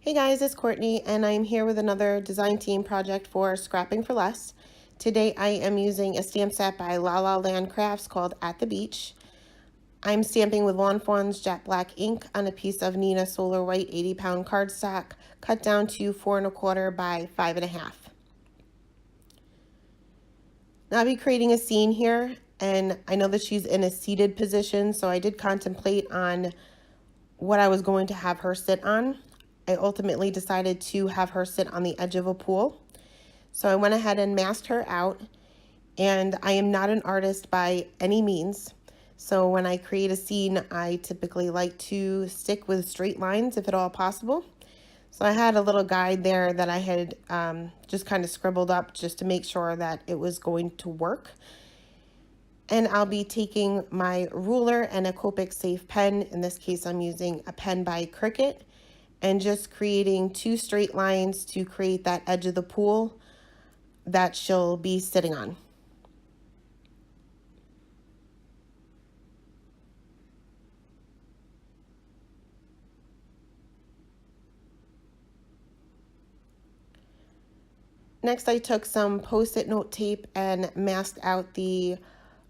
Hey guys, it's Courtney and I'm here with another design team project for Scrapping for Less. Today I am using a stamp set by La La Land Crafts called At the Beach. I'm stamping with Lawn Fawn's Jet Black ink on a piece of Neenah Solar White 80-pound cardstock cut down to 4 1/4 by 5 1/2. Now I'll be creating a scene here, and I know that she's in a seated position, so I did contemplate on what I was going to have her sit on. I ultimately decided to have her sit on the edge of a pool. So I went ahead and masked her out, and I am not an artist by any means. So when I create a scene, I typically like to stick with straight lines if at all possible. So I had a little guide there that I had just kind of scribbled up just to make sure that it was going to work. And I'll be taking my ruler and a Copic Safe pen. In this case, I'm using a pen by Cricut, and just creating 2 straight lines to create that edge of the pool that she'll be sitting on. Next, I took some Post-it note tape and masked out the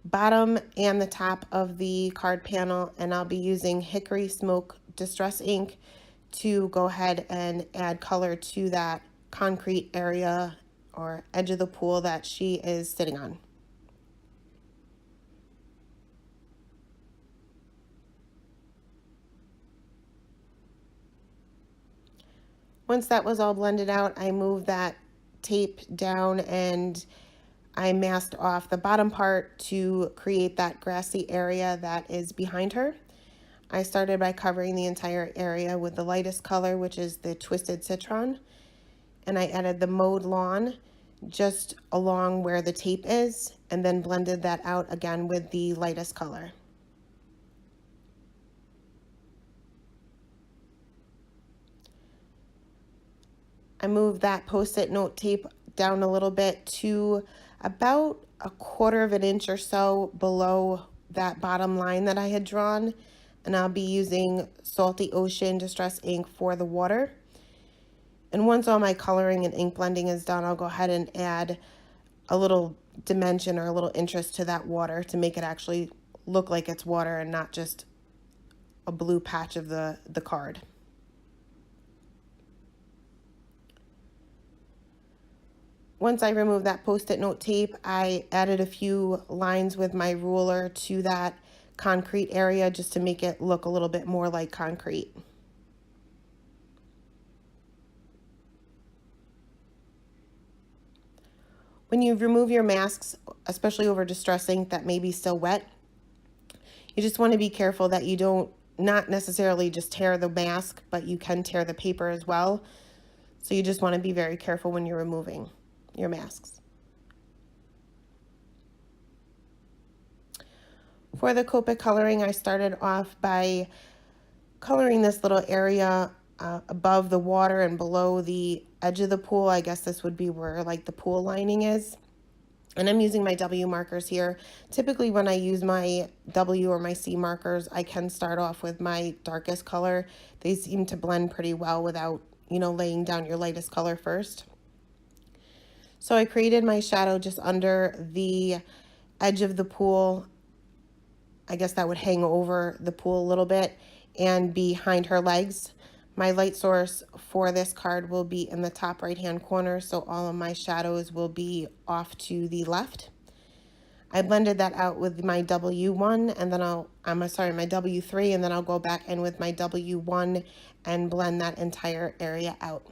bottom and the top of the card panel, and I'll be using Hickory Smoke Distress ink to go ahead and add color to that concrete area or edge of the pool that she is sitting on. Once that was all blended out, I moved that tape down and I masked off the bottom part to create that grassy area that is behind her. I started by covering the entire area with the lightest color, which is the Twisted Citron, and I added the mowed lawn just along where the tape is, and then blended that out again with the lightest color. I moved that Post-it note tape down a little bit to about 1/4 of an inch or so below that bottom line that I had drawn, and I'll be using Salty Ocean Distress ink for the water. And once all my coloring and ink blending is done, I'll go ahead and add a little dimension or a little interest to that water to make it actually look like it's water and not just a blue patch of the card. Once I removed that Post-it note tape, I added a few lines with my ruler to that concrete area just to make it look a little bit more like concrete. When you remove your masks, especially over distress ink that may be still wet, you just want to be careful that you don't not necessarily just tear the mask, but you can tear the paper as well. So you just want to be very careful when you're removing your masks. For the Copic coloring, I started off by coloring this little area above the water and below the edge of the pool. I guess this would be where like the pool lining is. And I'm using my W markers here. Typically when I use my W or my C markers, I can start off with my darkest color. They seem to blend pretty well without, laying down your lightest color first. So I created my shadow just under the edge of the pool. I guess that would hang over the pool a little bit and behind her legs. My light source for this card will be in the top right hand corner, so all of my shadows will be off to the left. I blended that out with my W1 and then my W3, and then I'll go back in with my W1 and blend that entire area out.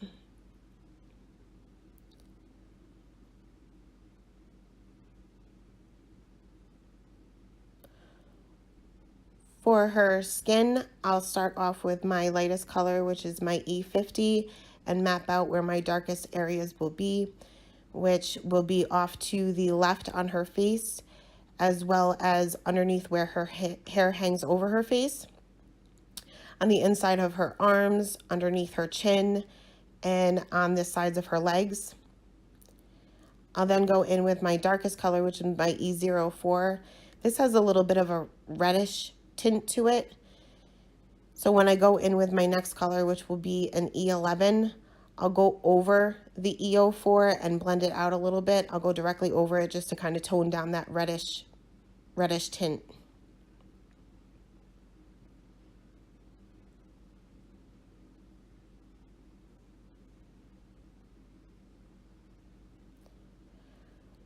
For her skin, I'll start off with my lightest color, which is my E50, and map out where my darkest areas will be, which will be off to the left on her face, as well as underneath where her hair hangs over her face, on the inside of her arms, underneath her chin, and on the sides of her legs. I'll then go in with my darkest color, which is my E04. This has a little bit of a reddish tint to it. So when I go in with my next color, which will be an E11, I'll go over the E04 and blend it out a little bit. I'll go directly over it just to kind of tone down that reddish tint.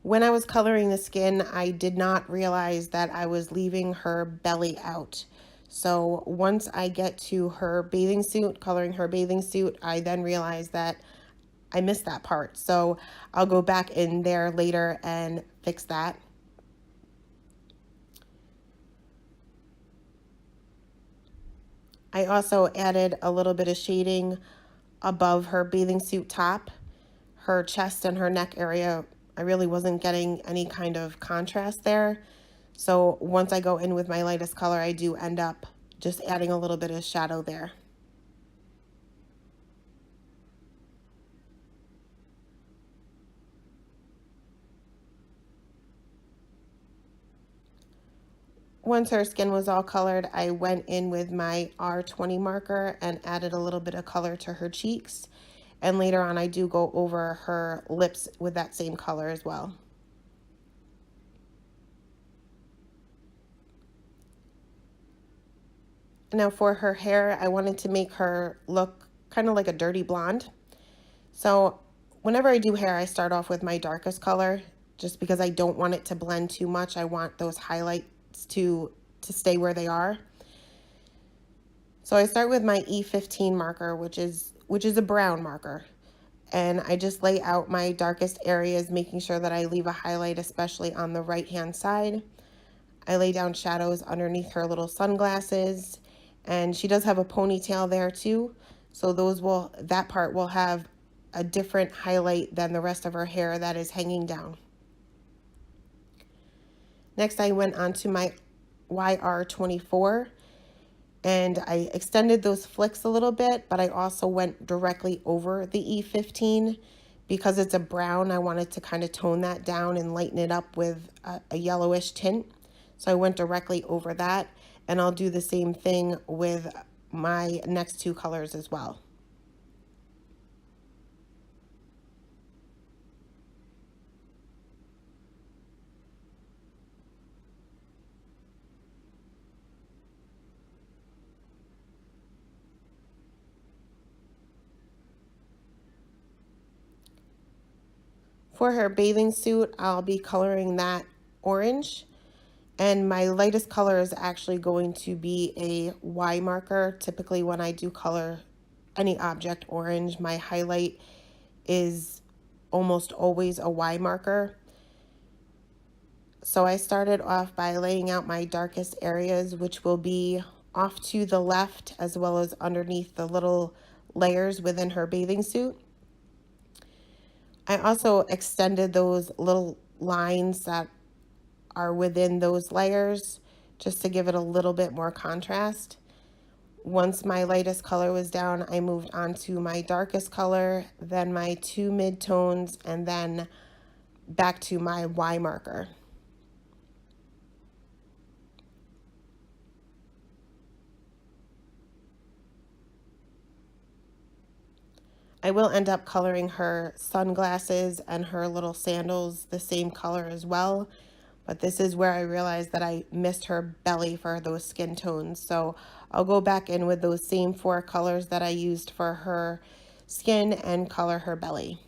When I was coloring the skin, I did not realize that I was leaving her belly out. So once I get to her bathing suit, coloring her bathing suit, I then realize that I missed that part. So I'll go back in there later and fix that. I also added a little bit of shading above her bathing suit top. Her chest and her neck area, I really wasn't getting any kind of contrast there. So once I go in with my lightest color, I do end up just adding a little bit of shadow there. Once her skin was all colored, I went in with my R20 marker and added a little bit of color to her cheeks. And later on, I do go over her lips with that same color as well. Now for her hair, I wanted to make her look kind of like a dirty blonde. So whenever I do hair, I start off with my darkest color just because I don't want it to blend too much. I want those highlights to stay where they are. So I start with my E15 marker, which is a brown marker. And I just lay out my darkest areas, making sure that I leave a highlight, especially on the right-hand side. I lay down shadows underneath her little sunglasses, and she does have a ponytail there too. So that part will have a different highlight than the rest of her hair that is hanging down. Next, I went on to my YR24 and I extended those flicks a little bit, but I also went directly over the E15 because it's a brown. I wanted to kind of tone that down and lighten it up with a yellowish tint. So I went directly over that, and I'll do the same thing with my next two colors as well. For her bathing suit, I'll be coloring that orange. And my lightest color is actually going to be a Y marker. Typically when I do color any object orange, my highlight is almost always a Y marker. So I started off by laying out my darkest areas, which will be off to the left as well as underneath the little layers within her bathing suit. I also extended those little lines that are within those layers just to give it a little bit more contrast. Once my lightest color was down, I moved on to my darkest color, then my two midtones, and then back to my Y marker. I will end up coloring her sunglasses and her little sandals the same color as well. But this is where I realized that I missed her belly for those skin tones. So I'll go back in with those same four colors that I used for her skin and color her belly.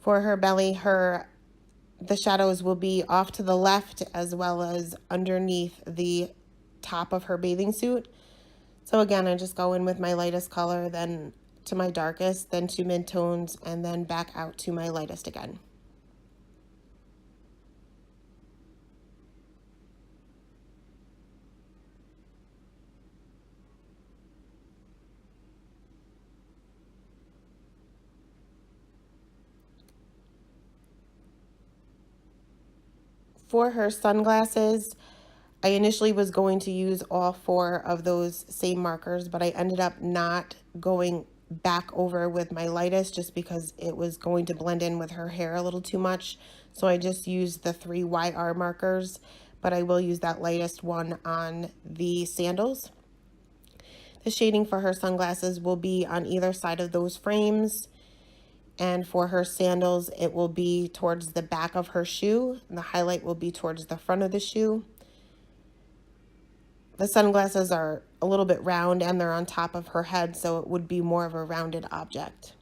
For her belly, the shadows will be off to the left as well as underneath the top of her bathing suit. So again, I just go in with my lightest color, then to my darkest, then to midtones, and then back out to my lightest again. For her sunglasses, I initially was going to use all four of those same markers, but I ended up not going back over with my lightest just because it was going to blend in with her hair a little too much. So I just used the 3 YR markers, but I will use that lightest one on the sandals. The shading for her sunglasses will be on either side of those frames. And for her sandals, it will be towards the back of her shoe. And the highlight will be towards the front of the shoe. The sunglasses are a little bit round and they're on top of her head, so it would be more of a rounded object.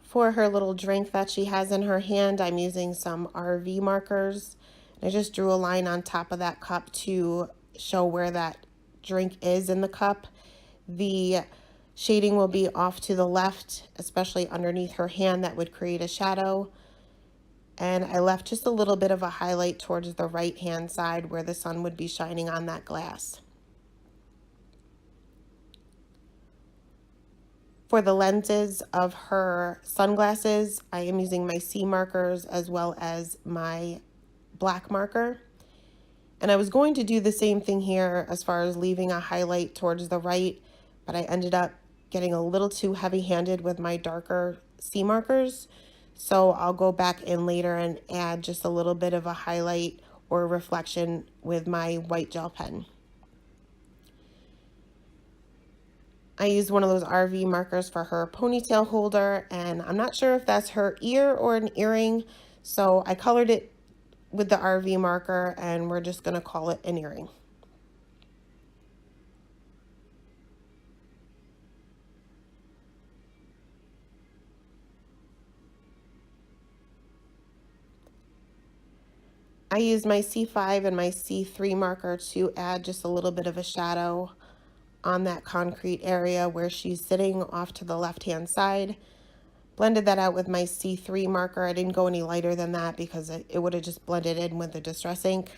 For her little drink that she has in her hand, I'm using some RV markers. I just drew a line on top of that cup to show where that drink is in the cup. The shading will be off to the left, especially underneath her hand. That would create a shadow. And I left just a little bit of a highlight towards the right hand side where the sun would be shining on that glass. For the lenses of her sunglasses, I am using my C markers as well as my black marker. And I was going to do the same thing here as far as leaving a highlight towards the right, but I ended up getting a little too heavy-handed with my darker C markers. So I'll go back in later and add just a little bit of a highlight or reflection with my white gel pen. I used one of those RV markers for her ponytail holder, and I'm not sure if that's her ear or an earring, so I colored it with the RV marker, and we're just going to call it an earring. I used my C5 and my C3 marker to add just a little bit of a shadow on that concrete area where she's sitting off to the left-hand side. Blended that out with my C3 marker. I didn't go any lighter than that because it would have just blended in with the Distress ink.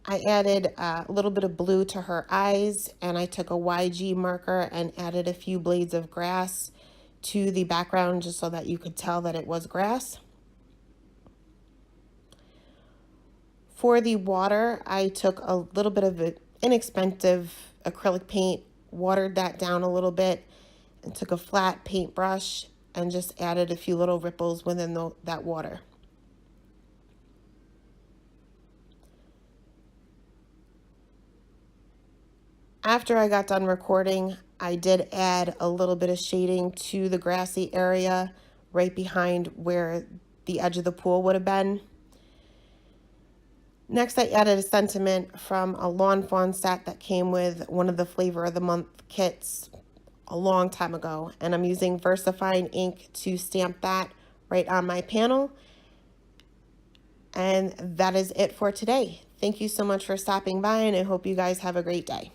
I added a little bit of blue to her eyes, and I took a YG marker and added a few blades of grass to the background just so that you could tell that it was grass. For the water, I took a little bit of an inexpensive acrylic paint, watered that down a little bit, and took a flat paintbrush and just added a few little ripples within that water. After I got done recording, I did add a little bit of shading to the grassy area right behind where the edge of the pool would have been. Next, I added a sentiment from a Lawn Fawn set that came with one of the Flavor of the Month kits a long time ago, and I'm using VersaFine ink to stamp that right on my panel. And that is it for today. Thank you so much for stopping by, and I hope you guys have a great day.